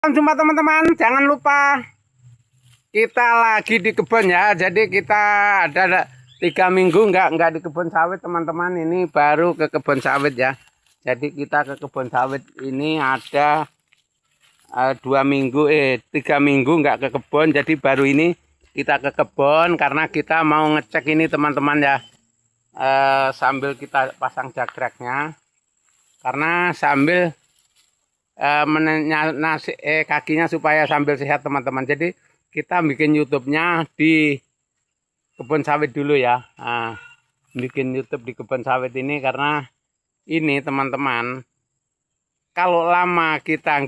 Jumpa teman-teman, jangan lupa kita lagi di kebun ya. Jadi kita ada 3 minggu nggak di kebun sawit teman-teman. Ini baru ke kebun sawit ya. Jadi kita ke kebun sawit ini ada 3 minggu nggak ke kebun. Jadi baru ini kita ke kebun karena kita mau ngecek ini teman-teman ya. Sambil kita pasang jagreknya, karena sambil kakinya supaya sambil sehat teman-teman. Jadi kita bikin YouTube-nya di kebun sawit dulu ya. Nah, bikin YouTube di kebun sawit ini karena ini teman-teman, kalau lama kita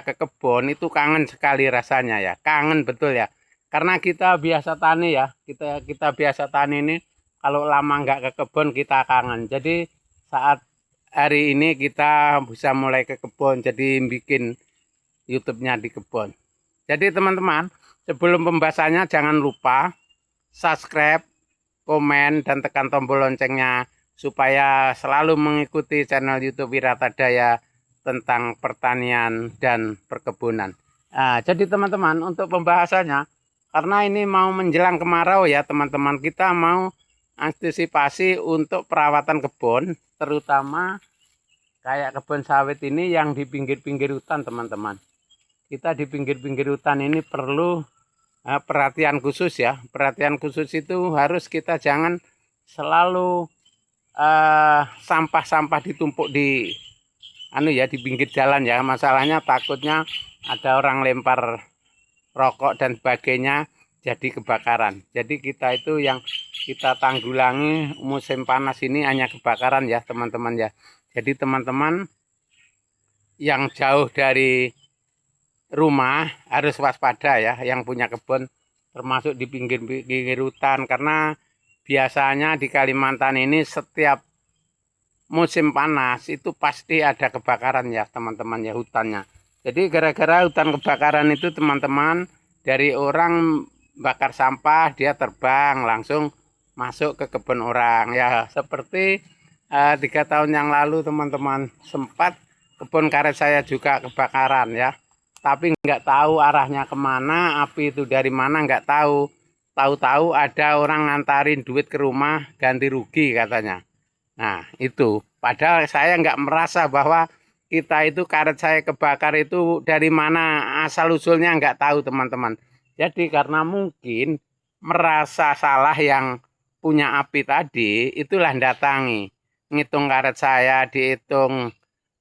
ke kebun itu kangen sekali rasanya ya. Kangen betul ya. Karena kita biasa tani ya. Kita biasa tani ini kalau lama nggak ke kebun kita kangen. Jadi saat hari ini kita bisa mulai ke kebun, jadi bikin YouTube-nya di kebun. Jadi teman-teman, sebelum pembahasannya jangan lupa subscribe, komen, dan tekan tombol loncengnya supaya selalu mengikuti channel YouTube Wirata Daya tentang pertanian dan perkebunan. Nah, jadi teman-teman, untuk pembahasannya, karena ini mau menjelang kemarau ya teman-teman, kita mau antisipasi untuk perawatan kebun, terutama kayak kebun sawit ini yang di pinggir-pinggir hutan teman-teman. Kita di pinggir-pinggir hutan ini perlu perhatian khusus ya. Perhatian khusus itu harus kita jangan selalu sampah-sampah ditumpuk di di pinggir jalan ya. Masalahnya takutnya ada orang lempar rokok dan sebagainya jadi kebakaran. Jadi kita itu yang kita tanggulangi musim panas ini hanya kebakaran ya teman-teman ya. Jadi teman-teman yang jauh dari rumah harus waspada ya, yang punya kebun termasuk di pinggir-pinggir hutan, karena biasanya di Kalimantan ini setiap musim panas itu pasti ada kebakaran ya teman-teman ya, hutannya. Jadi gara-gara hutan kebakaran itu teman-teman, dari orang bakar sampah dia terbang langsung masuk ke kebun orang ya. Seperti 3 tahun yang lalu teman-teman, sempat kebun karet saya juga kebakaran ya, tapi nggak tahu arahnya kemana, api itu dari mana nggak tahu. Tahu-tahu ada orang ngantarin duit ke rumah ganti rugi katanya. Nah itu, padahal saya nggak merasa bahwa kita itu karet saya kebakar itu dari mana asal usulnya nggak tahu teman-teman. Jadi karena mungkin merasa salah yang punya api tadi, itulah datangi ngitung karet saya, dihitung.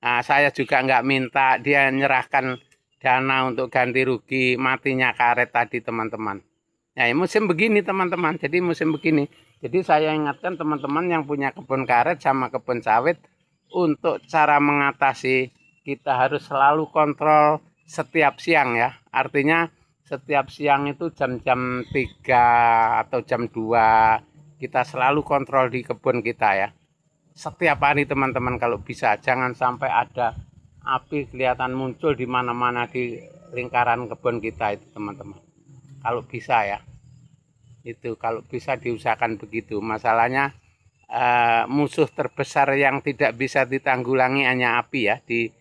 Nah, saya juga nggak minta, dia menyerahkan dana untuk ganti rugi matinya karet tadi teman-teman. Ya, musim begini teman-teman, jadi musim begini. Jadi saya ingatkan teman-teman yang punya kebun karet sama kebun sawit, untuk cara mengatasi kita harus selalu kontrol setiap siang ya. Artinya setiap siang itu jam-jam 3 atau jam 2 kita selalu kontrol di kebun kita ya. Setiap hari teman-teman kalau bisa, jangan sampai ada api kelihatan muncul di mana-mana di lingkaran kebun kita itu teman-teman. Kalau bisa ya, itu kalau bisa diusahakan begitu. Masalahnya musuh terbesar yang tidak bisa ditanggulangi hanya api ya, di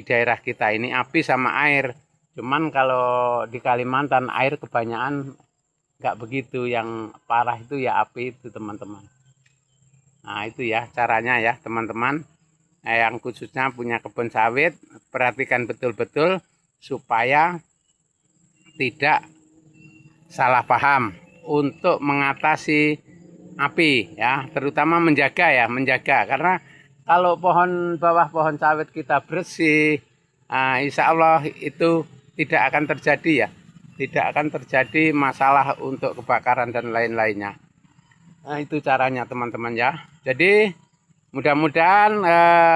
daerah kita ini api sama air. Cuman kalau di Kalimantan air kebanyakan nggak begitu, yang parah itu ya api itu teman-teman. Nah itu ya caranya ya teman-teman, yang khususnya punya kebun sawit, perhatikan betul-betul supaya tidak salah paham untuk mengatasi api ya, terutama menjaga karena kalau bawah pohon sawit kita bersih, insya Allah itu tidak akan terjadi ya, tidak akan terjadi masalah untuk kebakaran dan lain-lainnya. Nah itu caranya teman-teman ya. Jadi mudah-mudahan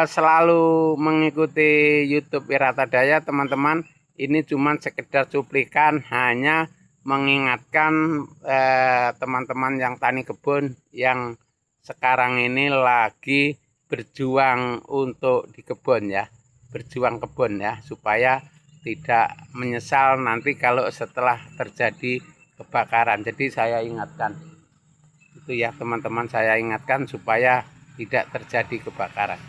selalu mengikuti YouTube Wirata Daya teman-teman. Ini cuma sekedar cuplikan, hanya mengingatkan teman-teman yang tani kebun yang sekarang ini lagi berjuang untuk di kebun ya, berjuang kebun ya, supaya tidak menyesal nanti kalau setelah terjadi kebakaran. Jadi saya ingatkan itu ya teman-teman, saya ingatkan supaya tidak terjadi kebakaran.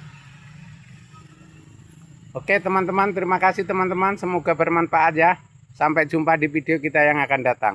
Oke teman-teman, terima kasih teman-teman. Semoga bermanfaat ya. Sampai jumpa di video kita yang akan datang.